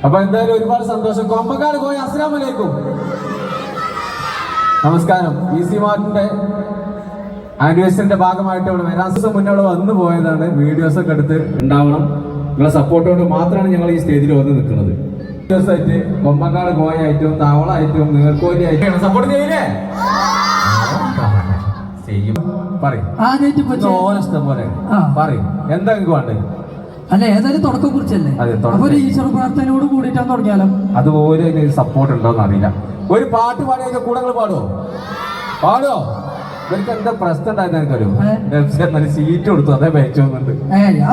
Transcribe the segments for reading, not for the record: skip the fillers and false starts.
അപ്പൊ എന്തായാലും ഒരുപാട് സന്തോഷം. കൊമ്പങ്കാട് പോയി അസ്സലാമു അലൈക്കും, നമസ്കാരം. ഈസി മാർട്ടിന്റെ ആനിവേഴ്സറിന്റെ ഭാഗമായിട്ട് ഇവിടെ വരാൻ ദിവസം മുന്നേ അവിടെ വന്നു പോയതാണ്. വീഡിയോസ് ഒക്കെ എടുത്ത് ഉണ്ടാവണം. നിങ്ങളെ സപ്പോർട്ടോട് മാത്രമാണ് ഞങ്ങൾ ഈ സ്റ്റേജിൽ വന്ന് നിൽക്കുന്നത്. ആയിട്ട് കൊമ്പങ്കാട് കോയായിട്ടും താവളായിട്ടും നീർക്കോലി ആയിട്ടും സപ്പോർട്ട് ചെയ്യില്ലേ? ചെയ്യും. പറയും ഇഷ്ടം പോലെ പറയും. എന്താ നിങ്ങൾക്ക് വേണ്ടത്? അല്ല, ഏതായാലും തുടക്കം കുറിച്ചല്ലേ, അപ്പൊ ഒരു ഈശ്വര പ്രാർത്ഥനയോട് കൂടിയിട്ടാണ് തുടങ്ങിയാലോ. അതുപോലെ സപ്പോർട്ട് ഉണ്ടോന്ന് അറിയില്ല. ഒരു പാട്ട് പാടിയ കൂടെ പാടുമോ? പാടുമോ? ഇവർക്ക് എന്താ പ്രശ്നം ഉണ്ടായിരുന്നു എനിക്കറിയോ? നല്ല സീറ്റ് കൊടുത്തു, അതേ വെച്ചോന്നുണ്ട്.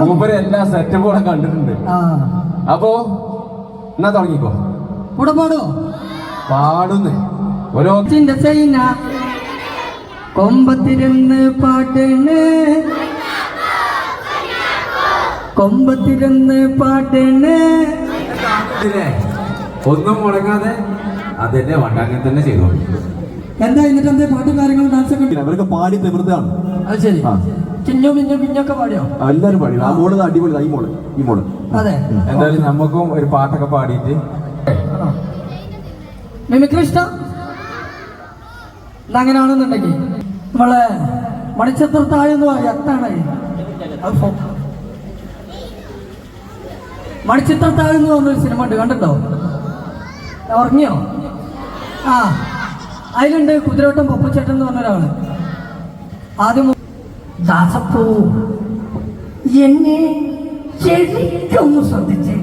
മൂപ്പര് എല്ലാ സെറ്റപ്പും കൂടെ കണ്ടിട്ടുണ്ട്. അപ്പോ എന്നാ തുടങ്ങിക്കോ. കൂടെ പാടുമോ? പാടുന്നു. ഓരോ കൊമ്പത്തിരുന്ന് പാട്ടേണ്, കൊമ്പത്തിരുന്ന് പാട്ടേണ്. ഒന്നും മുടങ്ങാതെ അതെന്നെ വണ്ടാങ്ങനെ തന്നെ ചെയ്തോളൂ. എന്താ എന്നിട്ട് എന്താ പാട്ടും കാര്യങ്ങളും ഡാൻസ് ഒക്കെ അവരൊക്കെ പാടി തീവ്രതാണ്. അത് ശരി. ചിഞ്ഞോ പിഞ്ഞോ പിഞ്ഞൊക്കെ പാടിയോ? എല്ലാരും പാടി. ആ മോള് അടിപൊളി. ഈ മോള് അതെ. എന്തായാലും നമുക്കും ഒരു പാട്ടൊക്കെ പാടിയിട്ട് മിമിക്രി ഇഷ്ടം അങ്ങനെയാണെന്നുണ്ടെങ്കിൽ നമ്മളെ മണിച്ചിത്രത്താഴെന്ന് പറയാം. എത്താണ് മണിച്ചിത്രത്താഴെന്ന് പറഞ്ഞൊരു സിനിമ ഉണ്ട്, കണ്ടിട്ടോ? ഉറങ്ങിയോ? ആ, അതിലുണ്ട് കുതിരോട്ടം പപ്പച്ചേട്ടൻ എന്ന് പറഞ്ഞൊരാള്. ആദ്യം ദാസപ്പൂ എന്നെ ശരിക്കൊന്ന് ശ്രദ്ധിച്ച്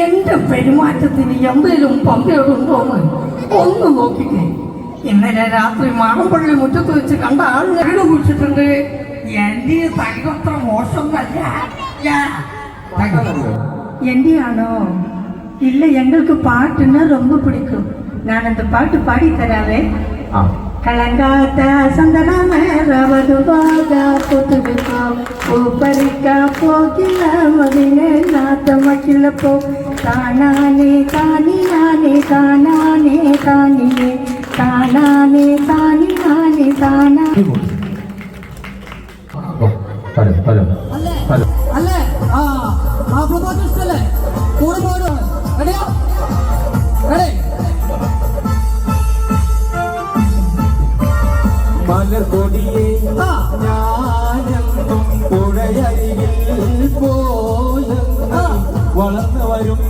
എന്റെ പെരുമാറ്റത്തിന് എന്തെങ്കിലും പങ്കെടുണ്ടോന്ന് ഒന്ന് നോക്കിക്കേ. ഇന്നലെ രാത്രി മാടമ്പള്ളി മുറ്റത്ത് വെച്ച് കണ്ട ആൾ വീട് കുടിച്ചിട്ടുണ്ട്. എന്റെ തനിക്കത്ര മോശമല്ല. എന്റെ ആണോ? இல்ல, எங்களுக்கு பாட்டுன்னா ரொம்ப பிடிக்கும். நான் அந்த பாட்டு பாடி தராவே. கலங்காத்த சந்தனமே ரவதுவாக புதுவிக்கோ பூப்பறிக்கா போகில மதினே நாத்த மக்கில போ தானானே தானி நானே தானானே தானியே தானானே தானி நானே தானா. അല്ലേ? ആ പാട്ട് ഇഷ്ടല്ലേ? കൂടെ പാടുവാണ്. റെഡിയാ? റെഡി? മലർകൊടിയെ ഞാനെന്നും പുഴയരികിൽ പോയെന്ന് വളർന്നു വരും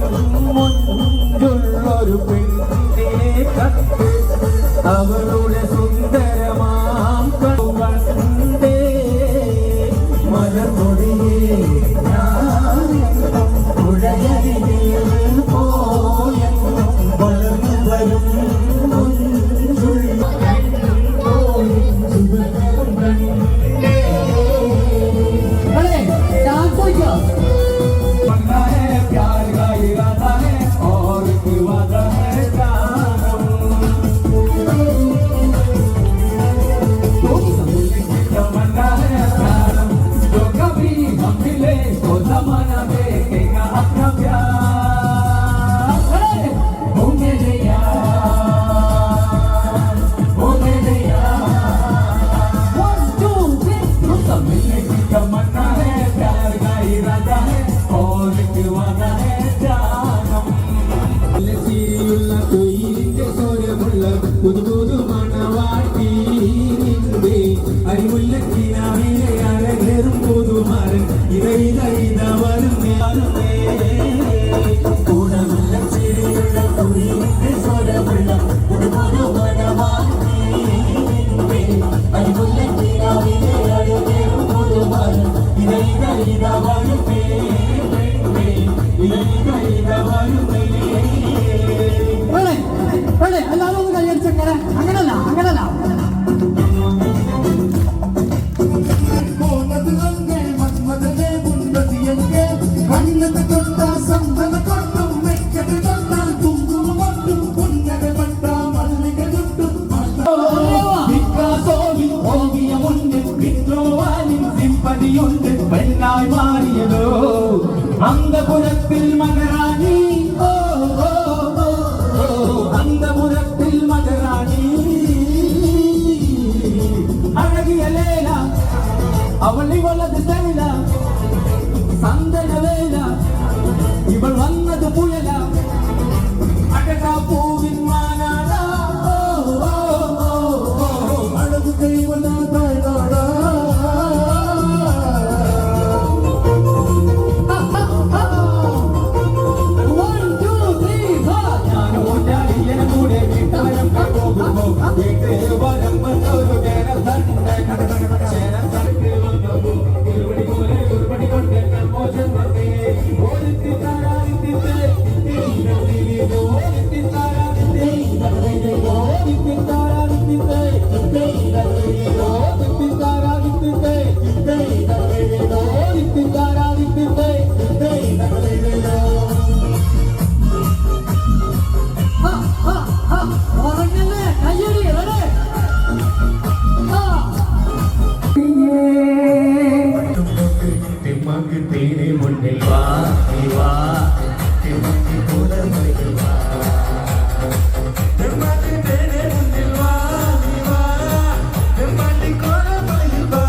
മുൻപുള്ളൊരു പെണ്ണിനെ കണ്ട് അവളുടെ സുന്ദരമാം കണ്ടേ. മലർകൊടിയെ ഞാനെന്നും പുഴയരികിൽ പോയെന്നും വളർന്നു വരും അല്ലാതെ ഒന്ന് കൈയടിച്ചങ്ങനെ അങ്ങനല്ല അങ്ങനല്ല. പെണ്ണായി മാറിയതോ അന്തപുരത്തിൽ മകരാണി. അന്തപുരത്തിൽ മകരാണി അഴകിയ ലേല അവൾ ഇവളത് തരില സന്ദന വേല ഇവ ഉറങ്ങല്ലേ കയ്യടി എവിടെ തിമ്മക്ക് തീരെ മുന്നിൽ വാ നീ വാ തിമ്മക്ക് പുലർന്നിൽ വാ തിമ്മക്ക് തീരെ മുന്നിൽ വാ നീ വാ തിമ്മക്ക് കോലമയിൽ വാ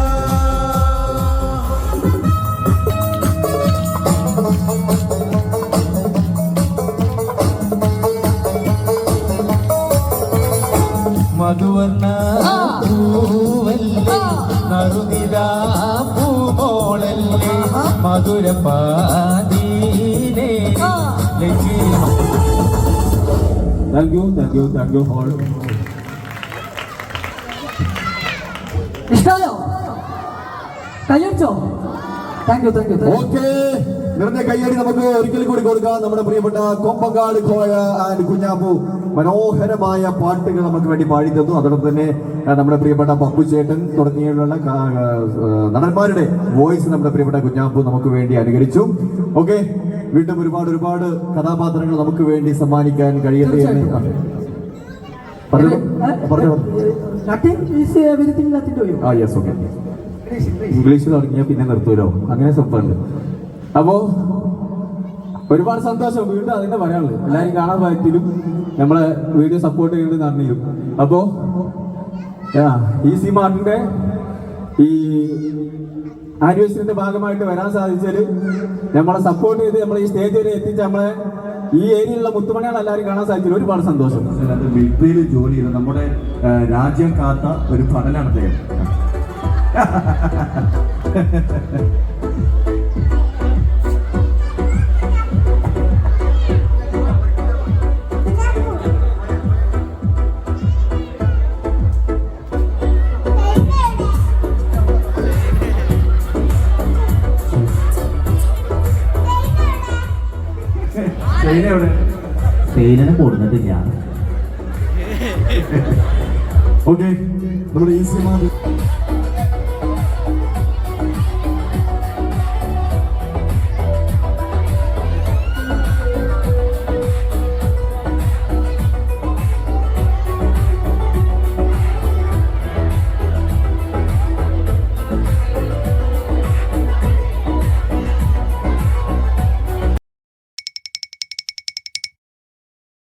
മധുവർണ്ണ പൂവല്ലേ നറുനിരാ പൂമോളല്ലേ മധുരപാദീനേ താങ്ക് യു ഓൾ. ഇഷ്ടായോ കയ്യടിച്ചോ താങ്ക് യു ഓക്കെ, നിറഞ്ഞ കയ്യടി നമുക്ക് ഒരിക്കൽ കൂടി കൊടുക്കാം. നമ്മുടെ പ്രിയപ്പെട്ട കൊമ്പങ്കാട് കോയ ആൻഡ് കുഞ്ഞാപ്പു മനോഹരമായ പാട്ടുകൾ നമുക്ക് വേണ്ടി പാടി തന്നു. അതോടൊപ്പം തന്നെ നമ്മുടെ പ്രിയപ്പെട്ട പപ്പു ചേട്ടൻ തുടങ്ങിയുള്ള നടന്മാരുടെ വോയിസ് നമ്മുടെ പ്രിയപ്പെട്ട കുഞ്ഞാപ്പു നമുക്ക് വേണ്ടി അനുകരിച്ചു. ഓക്കെ, വീണ്ടും ഒരുപാട് കഥാപാത്രങ്ങൾ നമുക്ക് വേണ്ടി സമ്മാനിക്കാൻ കഴിയട്ടെ എന്ന് പറഞ്ഞു. Yes, okay. ഇംഗ്ലീഷ് തുടങ്ങിയാൽ പിന്നെ നിർത്തൂലോ, അങ്ങനെ സ്വപ്നമുണ്ട്. അപ്പോ ഒരുപാട് സന്തോഷം. വീണ്ടും അതിന്റെ പറയാനുള്ളത് എല്ലാവരും കാണാൻ പറ്റിലും നമ്മളെ വീഡിയോ സപ്പോർട്ട് ചെയ്യുന്നത് നന്ദിയും. അപ്പോ ഈസി മാർട്ടിന്റെ ഈ ആനിവേഴ്സറിന്റെ ഭാഗമായിട്ട് വരാൻ സാധിച്ചാല് നമ്മളെ സപ്പോർട്ട് ചെയ്ത് നമ്മളെ ഈ സ്റ്റേജ് വരെ എത്തിച്ച് നമ്മളെ ഈ ഏരിയയിലുള്ള മുത്തുമണിയാണ് എല്ലാവരും കാണാൻ സാധിച്ചത്. ഒരുപാട് സന്തോഷം. മിലിറ്ററിയിൽ ജോലി ചെയ്ത് നമ്മുടെ രാജ്യം കാത്ത ഒരു ഭടനാണ് അദ്ദേഹം. തേയിലെ കൊടുത്തിട്ടില്ല. ഓക്കെ, നമ്മുടെ ഈസി മാർട്ട്